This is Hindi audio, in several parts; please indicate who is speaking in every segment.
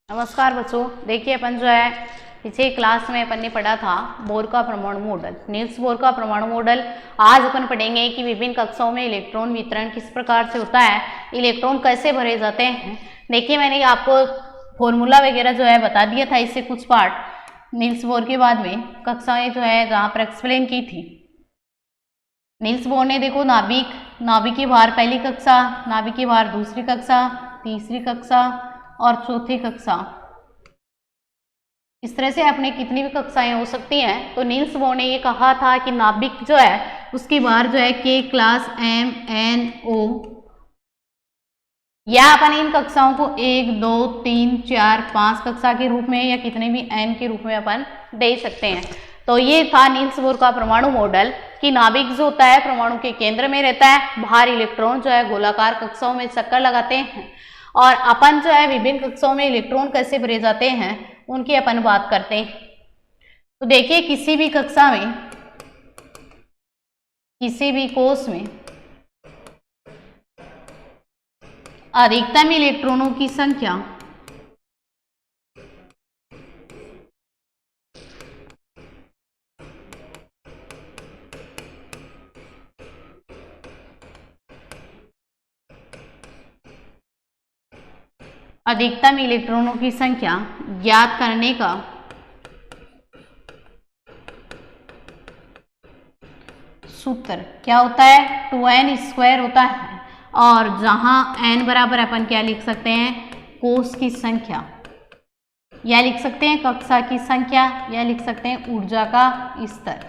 Speaker 1: नमस्कार बच्चों, देखिए अपन जो है पिछले क्लास में अपन ने पढ़ा था बोर का परमाणु मॉडल, नील्स बोर का परमाणु मॉडल। आज अपन पढ़ेंगे कि विभिन्न कक्षाओं में इलेक्ट्रॉन वितरण किस प्रकार से होता है, इलेक्ट्रॉन कैसे भरे जाते हैं। देखिए मैंने आपको फॉर्मूला वगैरह जो है बता दिया था, इससे कुछ पार्ट नील्स बोर के बाद में कक्षाएं जो है जहाँ पर एक्सप्लेन की थी। नील्स बोर ने देखो नाभिक की भार पहली कक्षा, नाभिक की भार दूसरी कक्षा, तीसरी कक्षा और चौथी कक्षा, इस तरह से अपने कितनी भी कक्षाएं हो सकती हैं। तो नील्स बोर ने ये कहा था कि नाभिक जो है उसकी भार जो है के क्लास एम एन ओ, या अपन इन कक्षाओं को 1 2 3 4 5 कक्षा के रूप में या कितने भी एन के रूप में अपन दे सकते हैं। तो ये था नील्स बोर का परमाणु मॉडल कि नाभिक जो होता है परमाणु के केंद्र में रहता है, बाहर इलेक्ट्रॉन जो है गोलाकार कक्षाओं में चक्कर लगाते हैं, और अपन जो है विभिन्न कक्षाओं में इलेक्ट्रॉन कैसे भरे जाते हैं उनकी अपन बात करते हैं। तो देखिए किसी भी कक्षा में, किसी भी कोष में अधिकतम इलेक्ट्रॉनों की संख्या ज्ञात करने का सूत्र क्या होता है, 2n² होता है। और जहां n बराबर अपन क्या लिख सकते हैं, कोष की संख्या, या लिख सकते हैं कक्षा की संख्या, या लिख सकते हैं ऊर्जा का स्तर।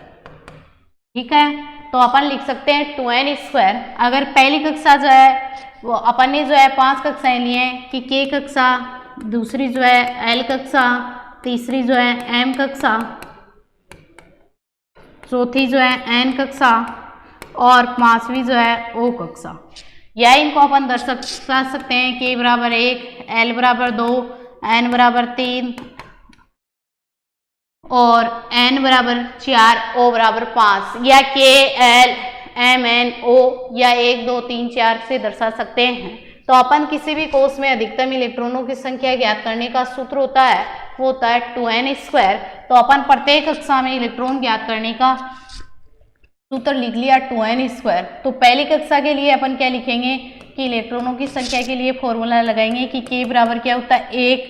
Speaker 1: ठीक है, तो अपन लिख सकते हैं 2n²। अगर पहली कक्षा जो है वो अपन ने जो है 5 कक्षाएं ली हैं कि के कक्षा, दूसरी जो है एल कक्षा, तीसरी जो है एम कक्षा, चौथी जो है एन कक्षा और पांचवी जो है ओ कक्षा। या इनको अपन दर्शा सकते हैं के बराबर 1, एल बराबर 2, एन बराबर 3 और एन बराबर 4, ओ बराबर 5, या के एल एम एन ओ या 1 2 3 4 से दर्शा सकते हैं। तो अपन किसी भी कोष में अधिकतम इलेक्ट्रॉनों की संख्या ज्ञात करने का सूत्र होता है, वो होता है 2n²। तो अपन प्रत्येक कक्षा में इलेक्ट्रॉन ज्ञात करने का सूत्र लिख लिया 2n²। तो पहली कक्षा के लिए अपन क्या लिखेंगे कि इलेक्ट्रॉनों की संख्या के लिए फॉर्मूला लगाएंगे कि के बराबर क्या होता है 1,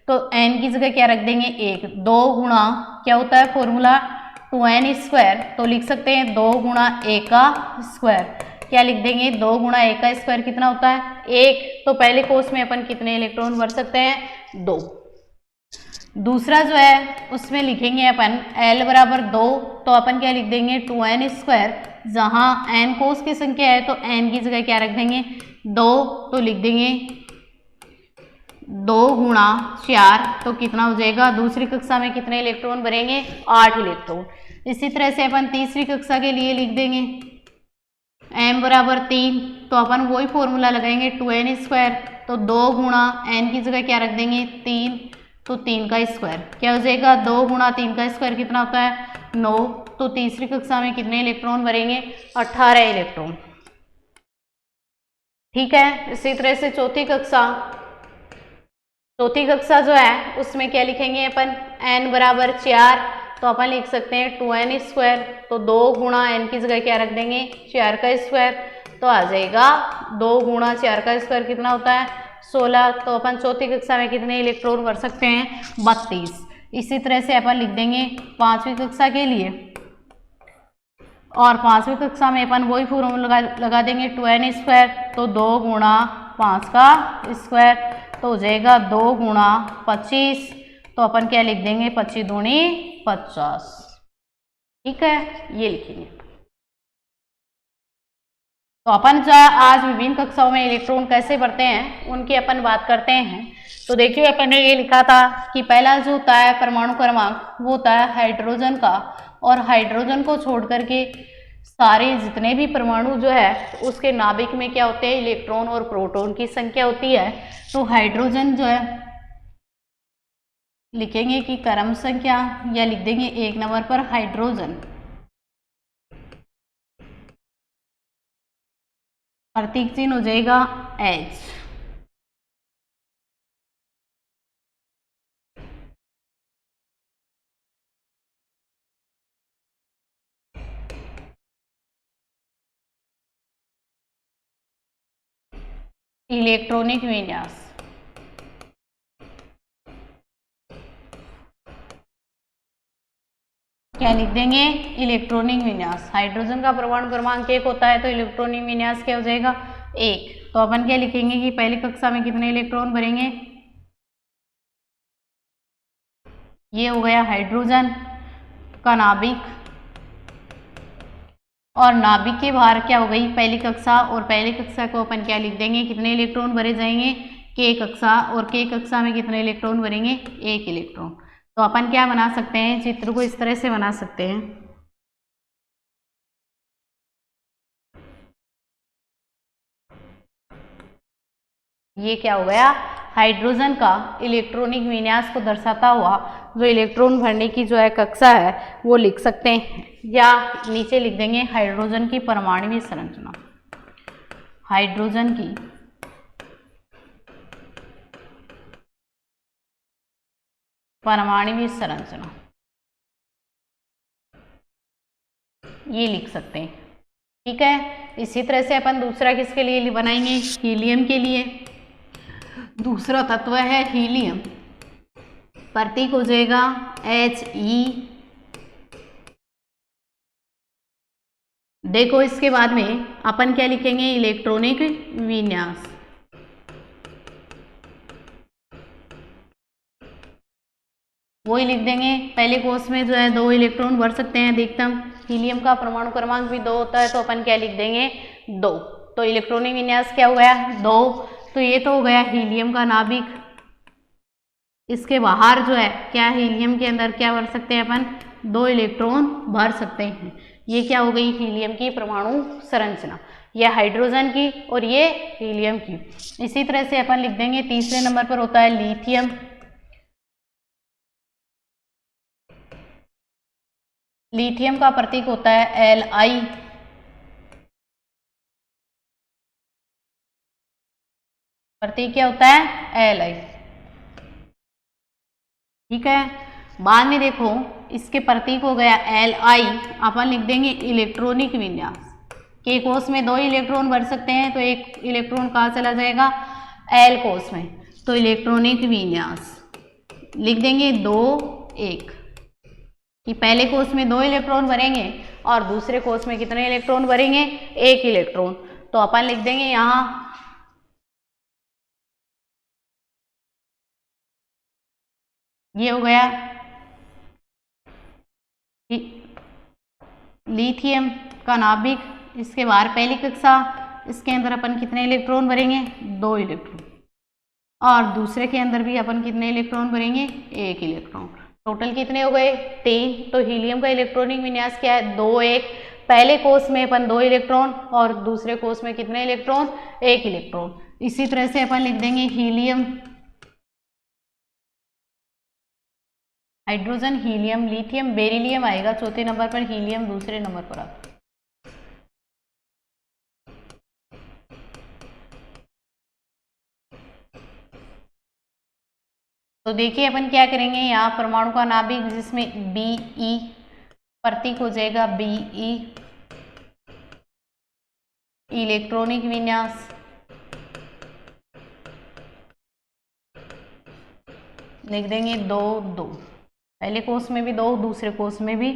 Speaker 1: तो n की जगह क्या रख देंगे 1, 2 गुणा क्या होता है फॉर्मूला 2n², तो लिख सकते हैं 2 गुणा a का स्क्वायर। क्या लिख देंगे 2 गुणा a का स्क्वायर कितना होता है 1। तो पहले कोष में अपन कितने इलेक्ट्रॉन भर सकते हैं 2। दूसरा जो है उसमें लिखेंगे अपन L बराबर 2, तो अपन क्या लिख देंगे 2n²। जहां n कोष की संख्या है तो n की जगह क्या रख देंगे 2, तो लिख देंगे 2 गुणा 4, तो कितना हो जाएगा, दूसरी कक्षा में कितने इलेक्ट्रॉन भरेंगे 8 इलेक्ट्रॉन। इसी तरह से अपन तीसरी कक्षा के लिए लिख देंगे m बराबर 3, तो अपन वही फॉर्मूला लगाएंगे 2n², तो 2 गुणा n की जगह क्या रख देंगे 3, तो 3 का स्क्वायर। क्या हो जाएगा 2 गुणा 3 का स्क्वायर कितना होता है 9। तो तीसरी कक्षा में कितने इलेक्ट्रॉन भरेंगे 18 इलेक्ट्रॉन। ठीक है, इसी तरह से चौथी कक्षा जो है उसमें क्या लिखेंगे अपन n बराबर 4, तो अपन लिख सकते हैं 2n², तो 2 गुणा n की जगह क्या रख देंगे 4 का स्क्वायर, तो आ जाएगा 2 गुणा 4 का स्क्वायर कितना होता है 16। तो अपन चौथी कक्षा में कितने इलेक्ट्रॉन भर सकते हैं 32। इसी तरह से अपन लिख देंगे पांचवी कक्षा के लिए, और पांचवी कक्षा में अपन वही फॉर्मूला लगा देंगे 2n², तो 2 गुणा 5 का स्क्वायर, तो हो जाएगा 2 गुणा 25, तो अपन क्या लिख देंगे 25 दूनी 50। ठीक है, ये लिखेंगे। तो अपन जो आज विभिन्न कक्षाओं में इलेक्ट्रॉन कैसे भरते हैं उनकी अपन बात करते हैं। तो देखिए अपन ने ये लिखा था कि पहला जो होता है परमाणु क्रमांक वो होता है हाइड्रोजन का, और हाइड्रोजन को छोड़ करके सारे जितने भी परमाणु जो है उसके नाभिक में क्या होते हैं इलेक्ट्रॉन और प्रोटॉन की संख्या होती है। तो हाइड्रोजन जो है लिखेंगे कि क्रम संख्या, या लिख देंगे 1 नंबर पर हाइड्रोजन, प्रतीक चिन्ह हो जाएगा H। इलेक्ट्रॉनिक विन्यास। क्या लिख देंगे? इलेक्ट्रॉनिक विन्यास। हाइड्रोजन का परमाणु क्रमांक 1 होता है तो इलेक्ट्रॉनिक विन्यास क्या हो जाएगा? 1। तो अपन क्या लिखेंगे कि पहली कक्षा में कितने इलेक्ट्रॉन भरेंगे? ये हो गया हाइड्रोजन का नाभिक, और नाभिक के बाहर क्या हो गई? पहली कक्षा, और पहली कक्षा को अपन क्या लिख देंगे? कितने इलेक्ट्रॉन भरे जाएंगे? के कक्षा, और के कक्षा में कितने इलेक्ट्रॉन भरेंगे? 1 इलेक्ट्रॉन। तो अपन क्या बना सकते हैं? चित्र को इस तरह से बना सकते हैं। ये क्या हो गया? हाइड्रोजन का इलेक्ट्रॉनिक विन्यास को दर्शाता हुआ जो इलेक्ट्रॉन भरने की जो है कक्षा है वो लिख सकते हैं, या नीचे लिख देंगे हाइड्रोजन की परमाणु संरचना। हाइड्रोजन की परमाणु संरचना ये लिख सकते हैं। ठीक है। इसी तरह से अपन दूसरा किसके लिए बनाएंगे? हीलियम के लिए। दूसरा तत्व है हीलियम, प्रतीक हो जाएगा He। देखो इसके बाद में अपन क्या लिखेंगे? इलेक्ट्रॉनिक विन्यास। वही लिख देंगे। पहले कोष में जो है 2 इलेक्ट्रॉन भर सकते हैं अधिकतम। हीलियम का परमाणु क्रमांक भी 2 होता है तो अपन क्या लिख देंगे? 2। तो इलेक्ट्रॉनिक विन्यास क्या हो गया? 2। तो ये तो हो गया हीलियम का नाभिक। इसके बाहर जो है क्या, हीलियम के अंदर क्या भर सकते हैं अपन? 2 इलेक्ट्रॉन भर सकते हैं। ये क्या हो गई? हीलियम की परमाणु संरचना। यह हाइड्रोजन की और ये हीलियम की। इसी तरह से अपन लिख देंगे तीसरे नंबर पर होता है लिथियम। लिथियम का प्रतीक होता है Li। प्रतीक क्या होता है? Li। ठीक है। बाद में देखो इसके प्रतीक हो गया Li, अपन लिख देंगे इलेक्ट्रॉनिक विन्यास। के कोष में 2 इलेक्ट्रॉन भर सकते हैं तो 1 इलेक्ट्रॉन कहाँ चला जाएगा? L कोष में। तो इलेक्ट्रॉनिक विन्यास लिख देंगे 2 1, कि पहले कोष में 2 इलेक्ट्रॉन भरेंगे और दूसरे कोष में कितने इलेक्ट्रॉन भरेंगे? 1 इलेक्ट्रॉन। तो अपन लिख देंगे यहाँ ये हो गया लिथियम का नाभिक। इसके बाहर पहली कक्षा, इसके अंदर अपन कितने इलेक्ट्रॉन भरेंगे? 2 इलेक्ट्रॉन। और दूसरे के अंदर भी अपन कितने इलेक्ट्रॉन भरेंगे? 1 इलेक्ट्रॉन। टोटल कितने हो गए? 3। तो हीलियम का इलेक्ट्रॉनिक विन्यास क्या है? 2 1। पहले कोष में अपन 2 इलेक्ट्रॉन और दूसरे कोष में कितने इलेक्ट्रॉन? 1 इलेक्ट्रॉन। इसी तरह से अपन लिख देंगे helium, hydrogen, helium, lithium, beryllium आएगा चौथे नंबर पर, हीलियम दूसरे नंबर पर आता है। तो देखिए अपन क्या करेंगे, यहाँ परमाणु का नाभिक जिसमें Be प्रतीक हो जाएगा Be। इलेक्ट्रॉनिक विन्यास लिख देंगे 2 2। पहले कोष में भी 2, दूसरे कोष में भी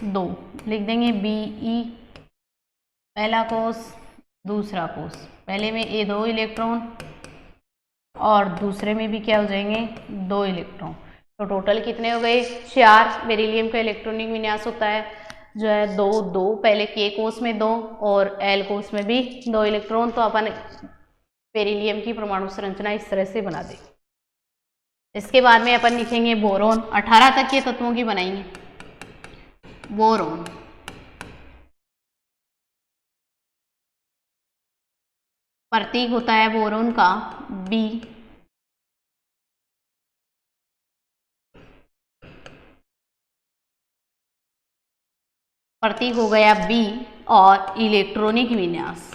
Speaker 1: 2। लिख देंगे Be पहला कोष, दूसरा कोष। पहले में ये 2 इलेक्ट्रॉन और दूसरे में भी क्या हो जाएंगे? 2 इलेक्ट्रॉन। तो टोटल कितने हो गए? 4। बेरिलियम का इलेक्ट्रॉनिक विन्यास होता है जो है 2 2। पहले के कोष में 2 और L कोष में भी 2 इलेक्ट्रॉन। तो अपन बेरिलियम की परमाणु संरचना इस तरह से बना देंगे। इसके बाद में अपन लिखेंगे बोरोन। 18 तक के तत्वों की बनाएंगे। बोरोन प्रतीक होता है बोरोन का B। प्रतीक हो गया B। और इलेक्ट्रॉनिक विन्यास,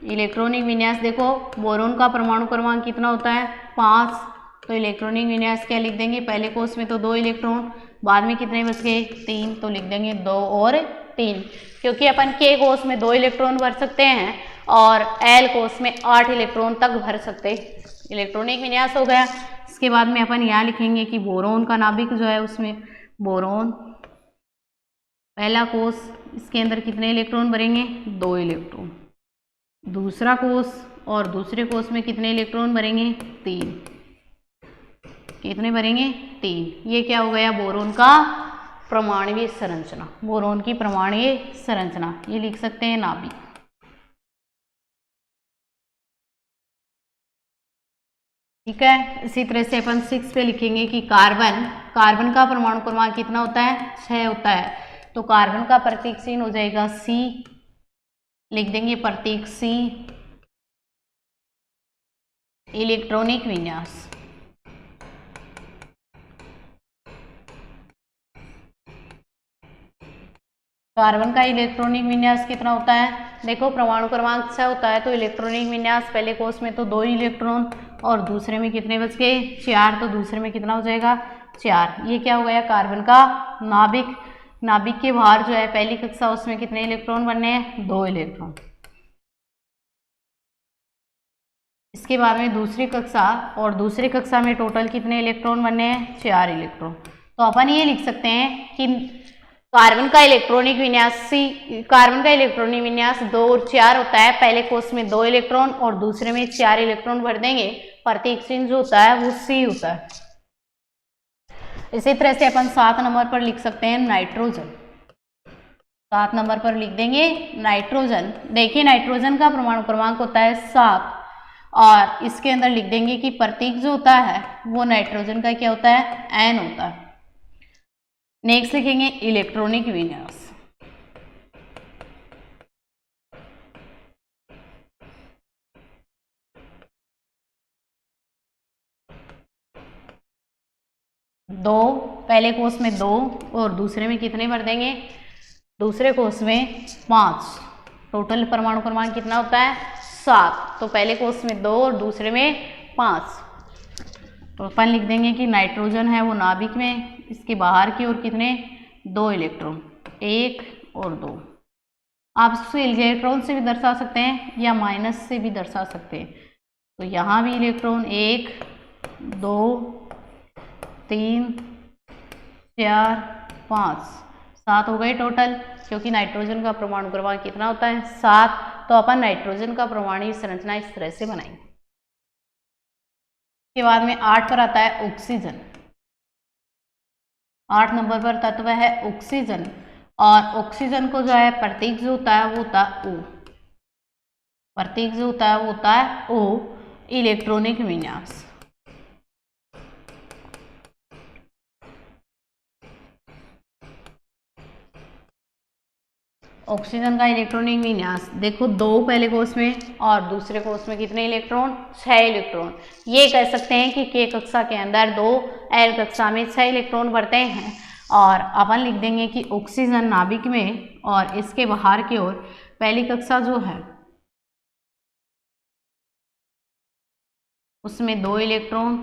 Speaker 1: इलेक्ट्रॉनिक विन्यास देखो बोरोन का परमाणु क्रमांक कितना होता है? 5। तो इलेक्ट्रॉनिक विन्यास क्या लिख देंगे? पहले कोष में तो 2 इलेक्ट्रॉन, बाद में कितने बच गए? 3। तो लिख देंगे 2 और 3, क्योंकि अपन के कोष में 2 इलेक्ट्रॉन भर सकते हैं और एल कोष में 8 इलेक्ट्रॉन तक भर सकते हैं। इलेक्ट्रॉनिक विन्यास हो गया। इसके बाद में अपन यहाँ लिखेंगे कि बोरोन का नाभिक जो है उसमें बोरोन पहला कोष, इसके अंदर कितने इलेक्ट्रॉन भरेंगे? 2 इलेक्ट्रॉन। दूसरा कोष और दूसरे कोष में कितने इलेक्ट्रॉन भरेंगे? 3। कितने भरेंगे? 3। ये क्या हो गया? बोरोन का परमाणुीय संरचना। बोरोन की परमाणुीय संरचना ये लिख सकते हैं नाभिक। ठीक है। इसी तरह से अपन 6 पे लिखेंगे कि कार्बन का परमाणु क्रमांक कितना होता है? 6 होता है। तो कार्बन का प्रतीक चिन्ह हो जाएगा C, लिख देंगे प्रतीक C। इलेक्ट्रॉनिक विन्यास, कार्बन का इलेक्ट्रॉनिक विन्यास कितना होता है? देखो परमाणु क्रमांक 6 होता है तो इलेक्ट्रॉनिक विन्यास पहले कोष में तो 2 इलेक्ट्रॉन और दूसरे में कितने बच गए? 4। तो दूसरे में कितना हो जाएगा? 4। ये क्या हो गया? कार्बन का नाभिक। नाभिक के बाहर जो है पहली कक्षा उसमें कितने इलेक्ट्रॉन बनने हैं? 2 इलेक्ट्रॉन। इसके बाद में दूसरी कक्षा, और दूसरी कक्षा में टोटल कितने इलेक्ट्रॉन बनने हैं? 4 इलेक्ट्रॉन। तो अपन ये लिख सकते हैं कि कार्बन का इलेक्ट्रॉनिक विन्यास 2 और 4 होता है। पहले कोष में 2 इलेक्ट्रॉन और दूसरे में 4 इलेक्ट्रॉन भर देंगे। प्रतीक चिन्ह जो होता है वो C होता है। इसी तरह से अपन 7 नंबर पर लिख सकते हैं नाइट्रोजन। 7 नंबर पर लिख देंगे नाइट्रोजन। देखिए नाइट्रोजन का परमाणु क्रमांक होता है 7 और इसके अंदर लिख देंगे कि प्रतीक जो होता है वो नाइट्रोजन का क्या होता है? N होता है। नेक्स्ट लिखेंगे इलेक्ट्रॉनिक विन्यास। दो, पहले कोष में 2 और दूसरे में कितने भर देंगे? दूसरे कोष में 5। टोटल परमाणु क्रमांक कितना होता है? 7। तो पहले कोष में 2 और दूसरे में 5। तो अपन लिख देंगे कि नाइट्रोजन है वो नाभिक में, इसके बाहर की ओर कितने? 2 इलेक्ट्रॉन, 1 और 2। आप इसको इलेक्ट्रॉन से भी दर्शा सकते हैं या माइनस से भी दर्शा सकते हैं। तो यहाँ भी इलेक्ट्रॉन 1, 2, 3, 4, 5, 7 हो गए टोटल, क्योंकि नाइट्रोजन का परमाणु क्रमांक कितना होता है? 7। तो अपन नाइट्रोजन का परमाणु संरचना इस तरह से बनाएंगे। के बाद में 8 पर आता है ऑक्सीजन। 8 नंबर पर तत्व है ऑक्सीजन और ऑक्सीजन को जो है प्रतीक जो होता है वो होता है O। प्रतीक जो होता है वो होता है O। इलेक्ट्रॉनिक विन्यास, ऑक्सीजन का इलेक्ट्रॉनिक विन्यास देखो 2 पहले कोष में और दूसरे कोष में कितने इलेक्ट्रॉन? 6 इलेक्ट्रॉन। ये कह सकते हैं कि K कक्षा के अंदर 2, L कक्षा में 6 इलेक्ट्रॉन भरते हैं। और अपन लिख देंगे कि ऑक्सीजन नाभिक में और इसके बाहर की ओर पहली कक्षा जो है उसमें 2 इलेक्ट्रॉन,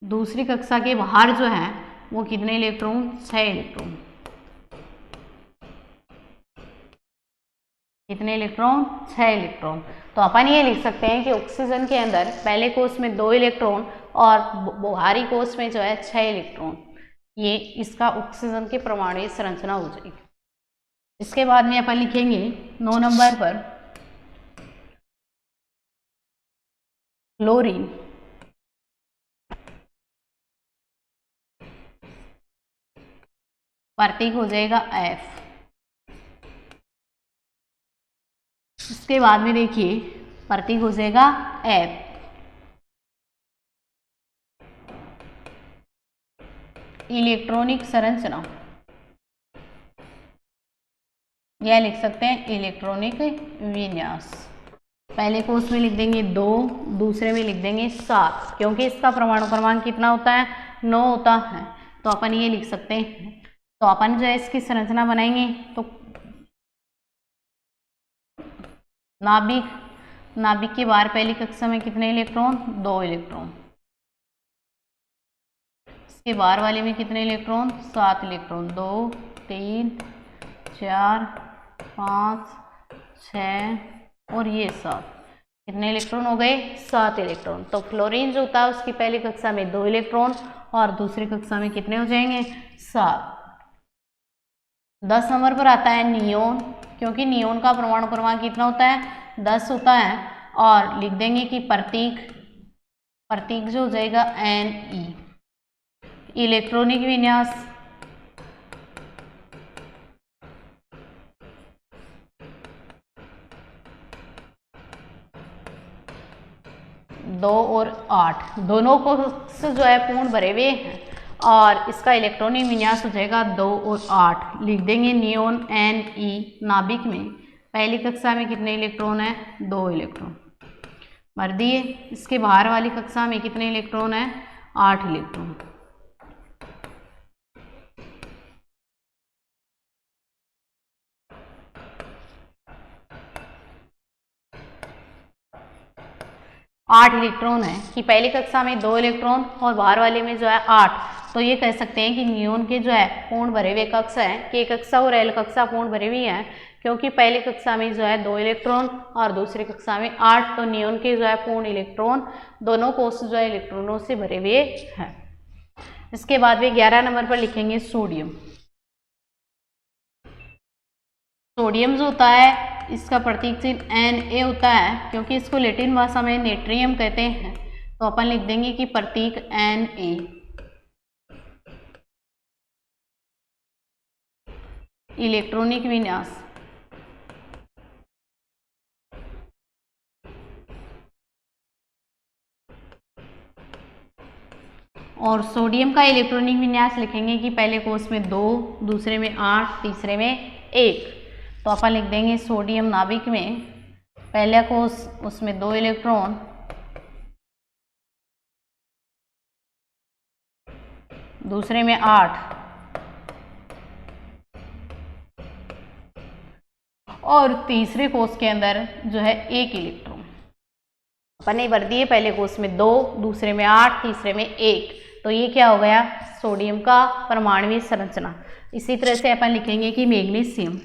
Speaker 1: दूसरी कक्षा के बाहर जो है वो कितने इलेक्ट्रॉन? 6 इलेक्ट्रॉन। कितने इलेक्ट्रॉन? 6 इलेक्ट्रॉन। तो अपन ये लिख सकते हैं कि ऑक्सीजन के अंदर पहले कोष में 2 इलेक्ट्रॉन और बाहरी कोष में जो है 6 इलेक्ट्रॉन। ये इसका ऑक्सीजन की परमाणु संरचना हो जाएगी। इसके बाद में अपन लिखेंगे 9 नंबर पर क्लोरीन। प्रतीक हो जाएगा F। इसके बाद में देखिए प्रतीक हो जाएगा F। इलेक्ट्रॉनिक संरचना यह लिख सकते हैं इलेक्ट्रॉनिक विन्यास। पहले कोष में लिख देंगे 2, दूसरे में लिख देंगे 7, क्योंकि इसका परमाणु क्रमांक कितना होता है? 9 होता है। तो अपन ये लिख सकते हैं। तो अपन जो है इसकी संरचना बनाएंगे तो नाभिक के बाहर पहली कक्षा में कितने इलेक्ट्रॉन? 2 इलेक्ट्रॉन। इसके बाहर वाले में कितने इलेक्ट्रॉन? 7 इलेक्ट्रॉन। 2, 3, 4, 5, 6, और ये 7। कितने इलेक्ट्रॉन हो गए? 7 इलेक्ट्रॉन। तो फ्लोरीन जो होता है उसकी पहली कक्षा में 2 इलेक्ट्रॉन और दूसरी कक्षा में कितने हो जाएंगे? 7। 10 नंबर पर आता है नियोन, क्योंकि नियोन का परमाणु क्रमांक कितना होता है? 10 होता है। और लिख देंगे कि प्रतीक जो हो जाएगा Ne। इलेक्ट्रॉनिक विन्यास, दो और 8 दोनों को जो है पूर्ण भरे हुए हैं और इसका इलेक्ट्रॉनिक विन्यास हो जाएगा 2 और 8। लिख देंगे नियोन Ne। नाभिक में पहली कक्षा में कितने इलेक्ट्रॉन है? 2 इलेक्ट्रॉन भर दिए। इसके बाहर वाली कक्षा में कितने इलेक्ट्रॉन है? 8 इलेक्ट्रॉन। आठ इलेक्ट्रॉन है कि पहली कक्षा में 2 इलेक्ट्रॉन और बाहर वाले में जो है 8। तो ये कह सकते हैं कि नियोन के जो है पूर्ण भरे हुए कक्षा है, K कक्षा और L कक्षा पूर्ण भरी हुई है, क्योंकि पहली कक्षा में जो है 2 इलेक्ट्रॉन और दूसरी कक्षा में 8। तो नियोन के जो है पूर्ण इलेक्ट्रॉन दोनों कोष जो है इलेक्ट्रॉनों से भरे हुए हैं। इसके बाद में 11 नंबर पर लिखेंगे सोडियम। सोडियम जो होता है इसका प्रतीक चिन्ह Na होता है, क्योंकि इसको लैटिन भाषा में नेट्रियम कहते हैं। तो अपन लिख देंगे कि प्रतीक Na। इलेक्ट्रॉनिक विन्यास, और सोडियम का इलेक्ट्रॉनिक विन्यास लिखेंगे कि पहले कोष में 2, दूसरे में 8, तीसरे में 1। तो अपन लिख देंगे सोडियम नाभिक में पहला कोष उसमें 2 इलेक्ट्रॉन, दूसरे में 8 और तीसरे कोष के अंदर जो है 1 इलेक्ट्रॉन। अपन ने भर दिए पहले कोष में 2, दूसरे में 8, तीसरे में 1। तो ये क्या हो गया? सोडियम का परमाणुवीय संरचना। इसी तरह से अपन लिखेंगे कि मैग्नीशियम।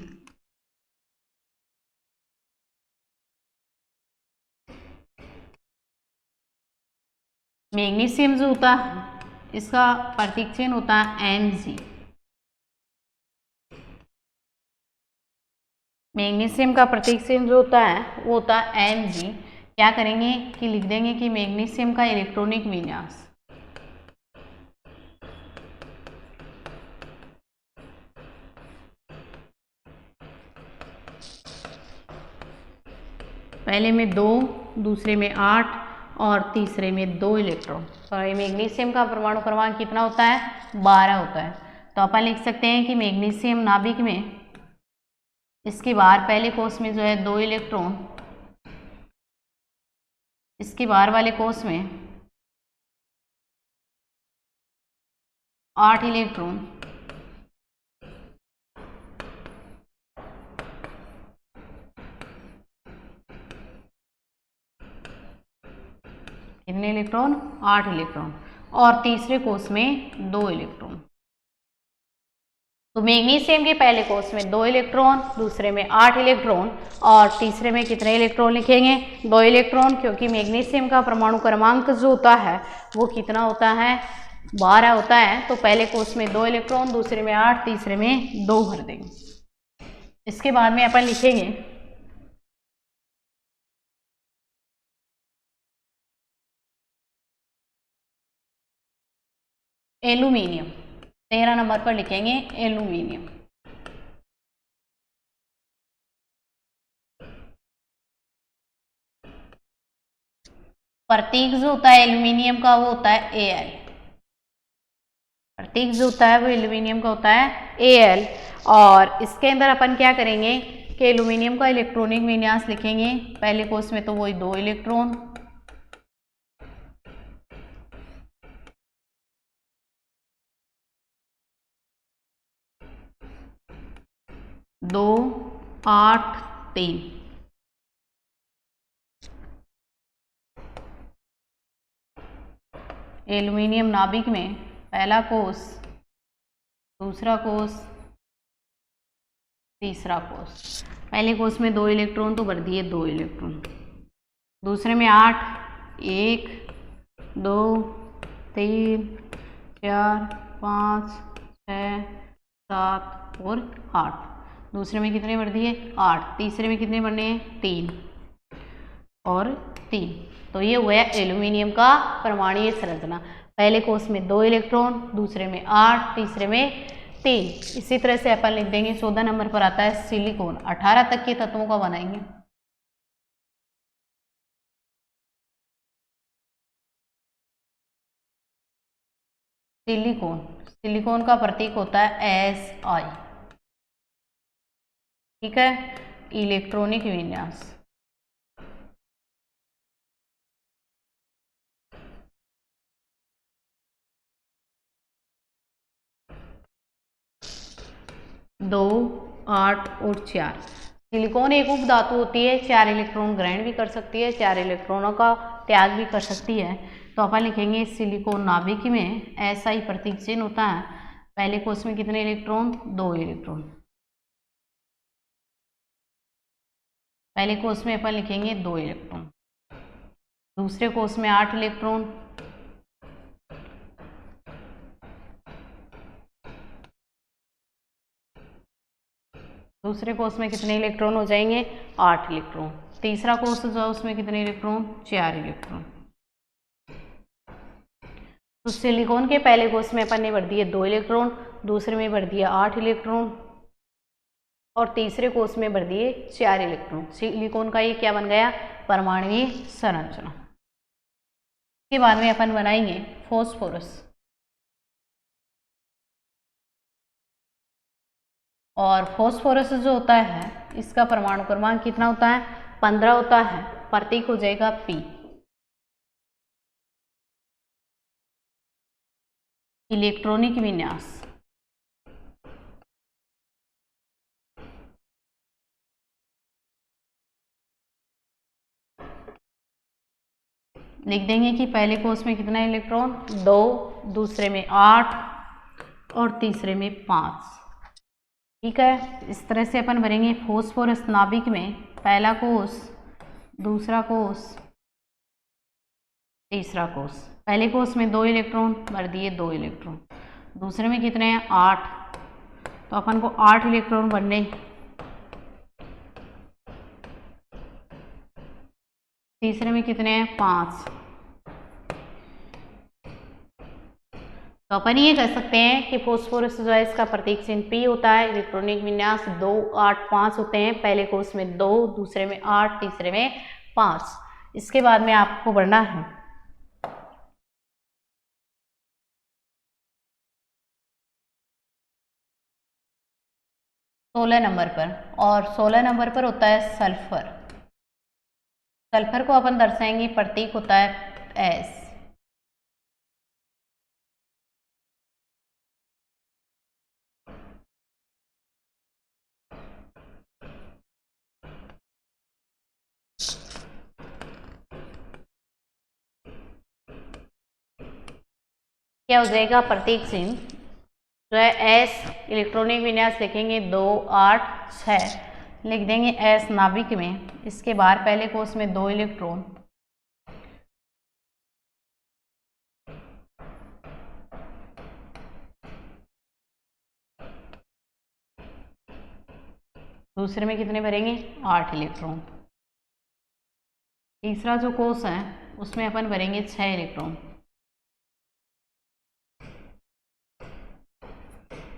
Speaker 1: मैग्नीशियम जो होता है इसका प्रतीक चिन्ह होता है Mg। मैग्नीशियम का प्रतीक चिन्ह जो होता है वो होता है Mg। क्या करेंगे कि लिख देंगे कि मैग्नीशियम का इलेक्ट्रॉनिक विन्यास, पहले में 2, दूसरे में 8 और तीसरे में 2 इलेक्ट्रॉन। तो मैग्नीशियम का परमाणु क्रमांक कितना होता है? 12 होता है। तो अपन लिख सकते हैं कि मैग्नीशियम नाभिक में इसके बाहर पहले कोष में जो है 2 इलेक्ट्रॉन, इसके बाहर वाले कोष में 8 इलेक्ट्रॉन, कितने इलेक्ट्रॉन? 8 इलेक्ट्रॉन और तीसरे कोष में 2 इलेक्ट्रॉन। तो मैग्नीशियम के पहले कोष में 2 इलेक्ट्रॉन, दूसरे में 8 इलेक्ट्रॉन और तीसरे में कितने इलेक्ट्रॉन लिखेंगे? 2 इलेक्ट्रॉन, क्योंकि मैग्नीशियम का परमाणु क्रमांक जो होता है वो कितना होता है? 12 होता है। तो पहले कोष में 2 इलेक्ट्रॉन, दूसरे में 8, तीसरे में 2 भर देंगे। इसके बाद में अपन लिखेंगे एल्यूमिनियम। 13 नंबर पर लिखेंगे एल्यूमिनियम। प्रतीक जो होता है एल्यूमिनियम का वो होता है Al। प्रतीक जो होता है वो एल्यूमिनियम का होता है Al। और इसके अंदर अपन क्या करेंगे कि एल्यूमिनियम का इलेक्ट्रॉनिक विन्यास लिखेंगे। पहले कोष में तो वही 2 इलेक्ट्रॉन, दो, 8, 3। एल्यूमिनियम नाभिक में पहला कोष, दूसरा कोष, तीसरा कोष, पहले कोष में 2 इलेक्ट्रॉन तो भर दिए 2 इलेक्ट्रॉन, दूसरे में 8, 1 2 3 4 5 6 7 और 8, दूसरे में कितने भर दिए 8, तीसरे में कितने भरने हैं 3 और 3। तो ये हुआ एल्यूमिनियम का परमाणु संरचना, पहले कोष में 2 इलेक्ट्रॉन, दूसरे में 8, तीसरे में 3। इसी तरह से अपन लिख देंगे 14 नंबर पर आता है सिलिकॉन, 18 तक के तत्वों का बनाएंगे। सिलिकॉन, सिलिकॉन का प्रतीक होता है Si, ठीक है। इलेक्ट्रॉनिक विन्यास, दो, 8 और 4। सिलिकॉन एक उप धातु होती है, 4 इलेक्ट्रॉन ग्रहण भी कर सकती है, 4 इलेक्ट्रॉनों का त्याग भी कर सकती है। तो अपन लिखेंगे सिलिकॉन नाभिक में SI प्रतीक चिन्ह होता है, पहले कोष में कितने इलेक्ट्रॉन 2 इलेक्ट्रॉन, पहले कोष में अपन लिखेंगे 2 इलेक्ट्रॉन, दूसरे कोष में 8 इलेक्ट्रॉन, दूसरे कोष में कितने इलेक्ट्रॉन हो जाएंगे 8 इलेक्ट्रॉन, तीसरा कोष जो है उसमें कितने इलेक्ट्रॉन 4 इलेक्ट्रॉन। तो सिलिकॉन के पहले कोष में अपन ने भर दिए 2 इलेक्ट्रॉन, दूसरे में भर दिया 8 इलेक्ट्रॉन और तीसरे कोष में भर दिए 4 इलेक्ट्रॉन। सिलिकॉन का ये क्या बन गया परमाणु संरचना। के बाद में अपन बनाएंगे फॉस्फोरस, और फॉस्फोरस जो होता है इसका परमाणु क्रमांक कितना होता है 15 होता है, प्रतीक हो जाएगा P। इलेक्ट्रॉनिक विन्यास, लिख देंगे कि पहले कोष में कितना इलेक्ट्रॉन 2, दूसरे में 8 और तीसरे में 5, ठीक है। इस तरह से अपन भरेंगे फॉस्फोरस नाभिक में पहला कोष, दूसरा कोष, तीसरा कोष, पहले कोष में 2 इलेक्ट्रॉन भर दिए 2 इलेक्ट्रॉन, दूसरे में कितने हैं 8, तो अपन को 8 इलेक्ट्रॉन भरने, तीसरे में कितने हैं 5। तो अपन ये कह सकते हैं कि फॉस्फोरस जो है इसका प्रतीक चिन्ह P होता है, इलेक्ट्रॉनिक विन्यास 2, 8, 5 होते हैं, पहले कोष में 2, दूसरे में 8, तीसरे में 5। इसके बाद में आपको बढ़ना है सोलह नंबर पर, और 16 नंबर पर होता है सल्फर। सल्फर को अपन दर्शाएंगे, प्रतीक होता है S। क्या हो जाएगा प्रतीक चिन्ह जो है S, इलेक्ट्रॉनिक विन्यास लिखेंगे 2, 8, 6, लिख देंगे S नाभिक में, इसके बाहर पहले कोष में 2 इलेक्ट्रॉन, दूसरे में कितने भरेंगे 8 इलेक्ट्रॉन, तीसरा जो कोष है उसमें अपन भरेंगे 6 इलेक्ट्रॉन,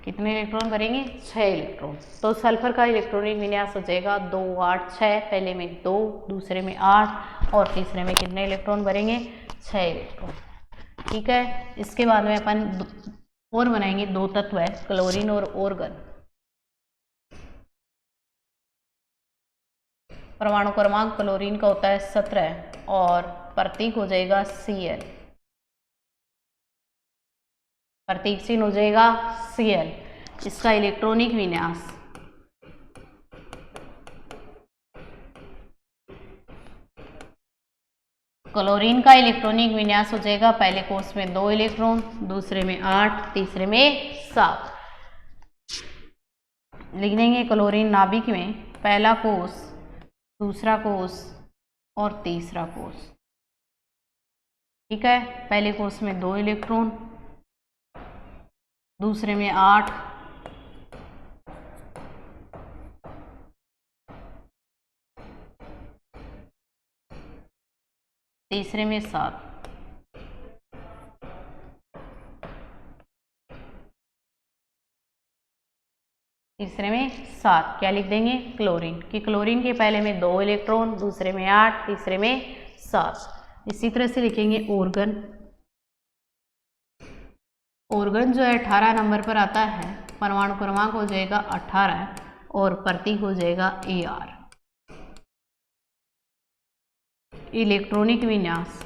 Speaker 1: कितने इलेक्ट्रॉन भरेंगे 6 इलेक्ट्रॉन। तो सल्फर का इलेक्ट्रॉनिक विन्यास हो जाएगा 2, 8, 6, पहले में 2, दूसरे में 8 और तीसरे में कितने इलेक्ट्रॉन भरेंगे 6 इलेक्ट्रॉन, ठीक है। इसके बाद में अपन और बनाएंगे 2 तत्व है क्लोरीन और ऑर्गन। परमाणु क्रमांक क्लोरीन का होता है 17 और प्रतीक हो जाएगा Cl, प्रतीक चिन्ह हो जाएगा Cl। इसका इलेक्ट्रॉनिक विन्यास क्लोरीन का इलेक्ट्रॉनिक विन्यास हो जाएगा, पहले कोष में 2 इलेक्ट्रॉन, दूसरे में 8, तीसरे में 7। लिख देंगे क्लोरीन नाभिक में पहला कोष, दूसरा कोष और तीसरा कोष। ठीक है, पहले कोष में 2 इलेक्ट्रॉन, दूसरे में 8, तीसरे में 7। तीसरे में 7 क्या लिख देंगे? क्लोरीन। कि क्लोरीन के पहले में 2 इलेक्ट्रॉन, दूसरे में 8, तीसरे में 7। इसी तरह से लिखेंगे ऑर्गन। ऑर्गन जो है 18 नंबर पर आता है, परमाणु क्रमांक हो जाएगा 18 और प्रतीक हो जाएगा AR। इलेक्ट्रॉनिक विन्यास।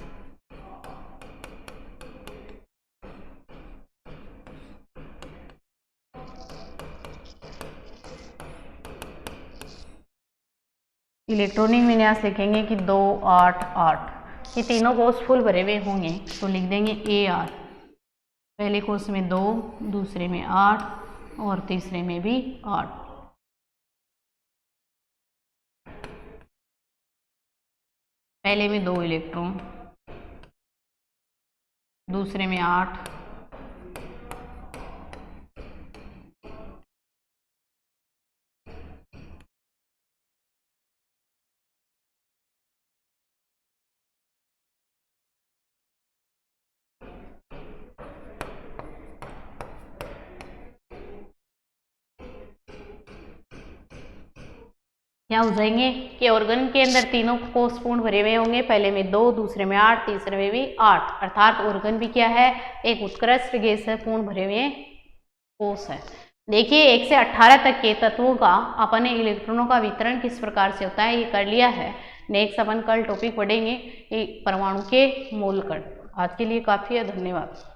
Speaker 1: इलेक्ट्रॉनिक विन्यास लिखेंगे कि 2, 8, 8। ये तीनों कोष फुल भरे हुए होंगे तो लिख देंगे AR। पहले कोष में 2, दूसरे में 8 और तीसरे में भी 8। पहले में 2 इलेक्ट्रॉन, दूसरे में 8, क्या हो जाएंगे कि ऑर्गन के अंदर तीनों कोष पूर्ण भरे हुए होंगे। पहले में 2, दूसरे में 8, तीसरे में भी 8। अर्थात ऑर्गन भी क्या है? एक उत्कृष्ट गैस है, पूर्ण भरे हुए कोष है। देखिए 1 से 18 तक के तत्वों का अपने इलेक्ट्रॉनों का वितरण किस प्रकार से होता है ये कर लिया है। नेक्स्ट अपन कल टॉपिक पढ़ेंगे परमाणु के मूलकण। आज के लिए काफी है, धन्यवाद।